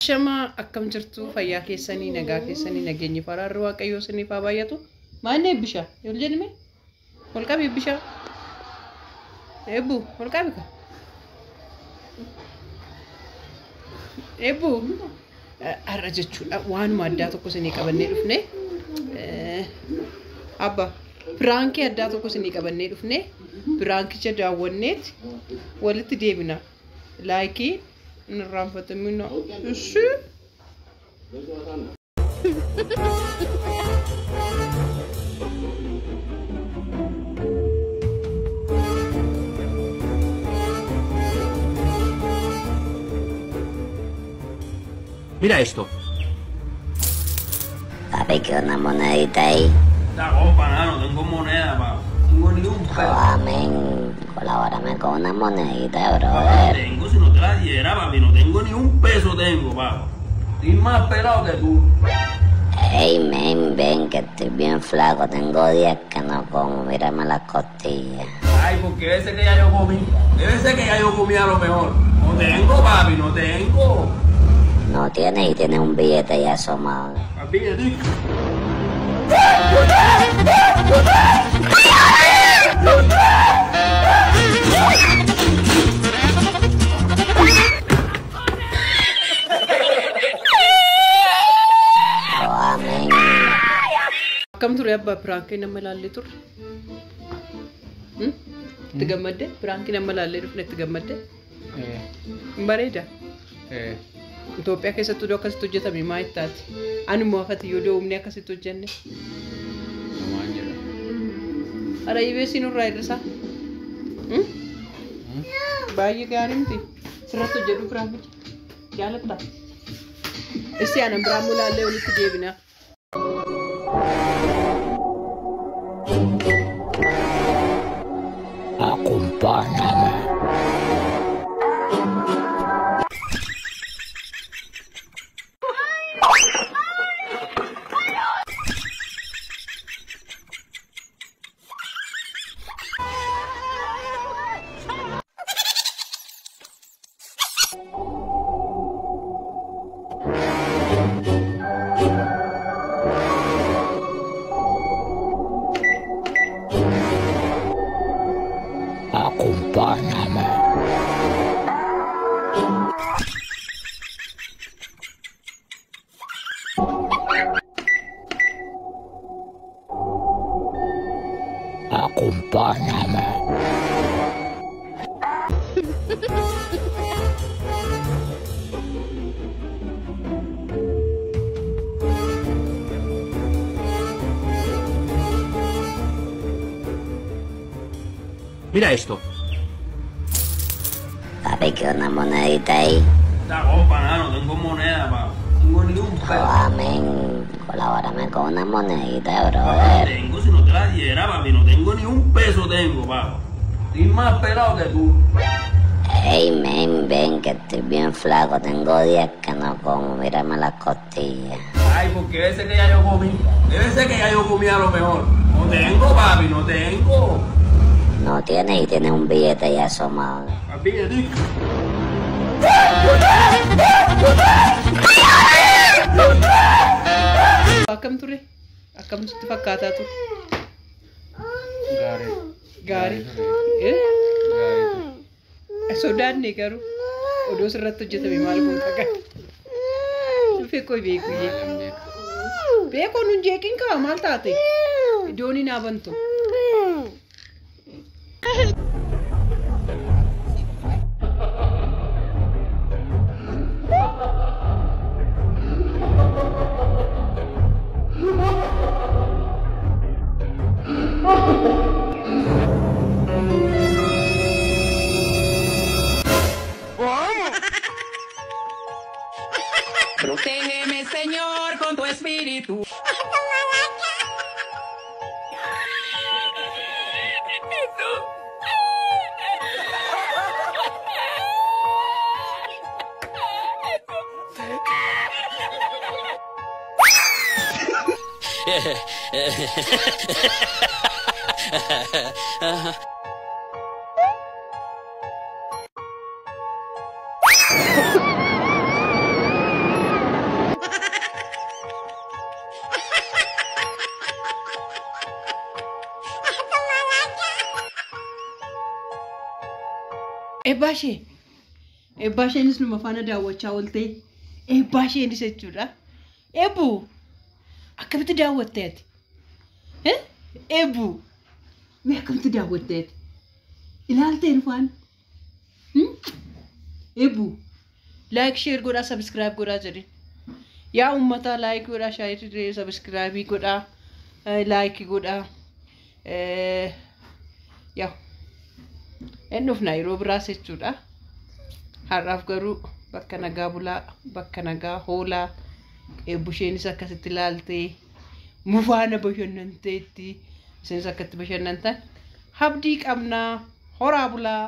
Shama akkam jirtu fayyaa keessanii nagaa keessanii nageenyi faraarri waaqayyoo isiniif haa baay'atu. Maanni eebbisha yoo jedhame ol qabi eebbisha eebbu ol qabi ka eebbu har'a jechuudha waanuma addaa tokko isinii qabannee dhufne abbaa piraankii addaa tokko isinii qabannee dhufne piraankicha daawwanneeti walitti deebina laayikii nirraanfatamina ishi Mira esto. Papi, que una monedita ahí. La compa, no tengo moneda, pa. Tengo ni un peso. Amén. Colabórame con una monedita, brother. Tengo, si no te la diera, papi, no tengo ni un peso, tengo, papá. Estoy más pelado que tú. Ey, men, ven, que estoy bien flaco. Tengo días que no como. Mírame las costillas. Ay, porque ese que ya yo comí. Debe ser que ya yo comí a lo mejor. No tengo, papi, no tengo. No tienes y tienes un billete ahí asomado. Papi, ¿sí? Oh, amén. Akkam ture abbaa piraankiin nama ilaallee turre itti gammadde piraankiin nama ilaallee dhufne itti gammadde bareeda Itoophiyaa keessatti iddoo akkasitti hojjetame maa ittaati ani immoo afati yoo doomne akkasitti hojjenne ara ibeessi nurraa hir'isaa baay'ee gaarii miti sirratti hojjedhu piraankicha jaalattaa issi aanan biraan mulaallee walitti deebinaa Acompáñame. Acompáñame. Acompáñame. Mira esto. Papi, que una monedita ahí. La compa, no tengo moneda, pa. Tengo ni un Oh, peso. amén. Colabórame con una monedita, brother. Tengo, si no te la diera, papi, no tengo ni un peso, tengo, papá. Estoy más pelado que tú. Ey, men, ven, que estoy bien flaco. Tengo días que no como. Mírame las costillas. Ay, porque ese que ya yo comí. Debe ser que ya yo comí a lo mejor. No tengo, papi, no tengo. No tienes y tienes un billete ahí asomado. Papi, ¿sí? akkam ture akkam sitti fakkaataa ture gaarii sodaanne garuu odoo sirratti hojjetame maal kun qaqqabe beekoo beekoo nun jeeqiin kaa maal taate iddoon hin abantu Protégeme, Señor, con tu espíritu. Eebbaasheenis numa faana daawwachaa oolte. Eebbaasheenis jechuudha. Eebbu akkamitti daawwatteeti? Eebbu mee akkamitti daawwatteeti? Ilaalteen faan. Eebbu like share godhaa subscribe godhaa jedhin. Yaa ummata like godhaa share subscribe godhaa like godhaa. Yaa ennuuf Naayiroobi biraas jechuudha. Har'aaf garuu bakka nagaa bulaa bakka nagaa hoolaa eebbusheenis akkasitti ilaaltee mufaana bashannanteetti isinis akkatti bashannantan habdii qabnaa horaa bulaa.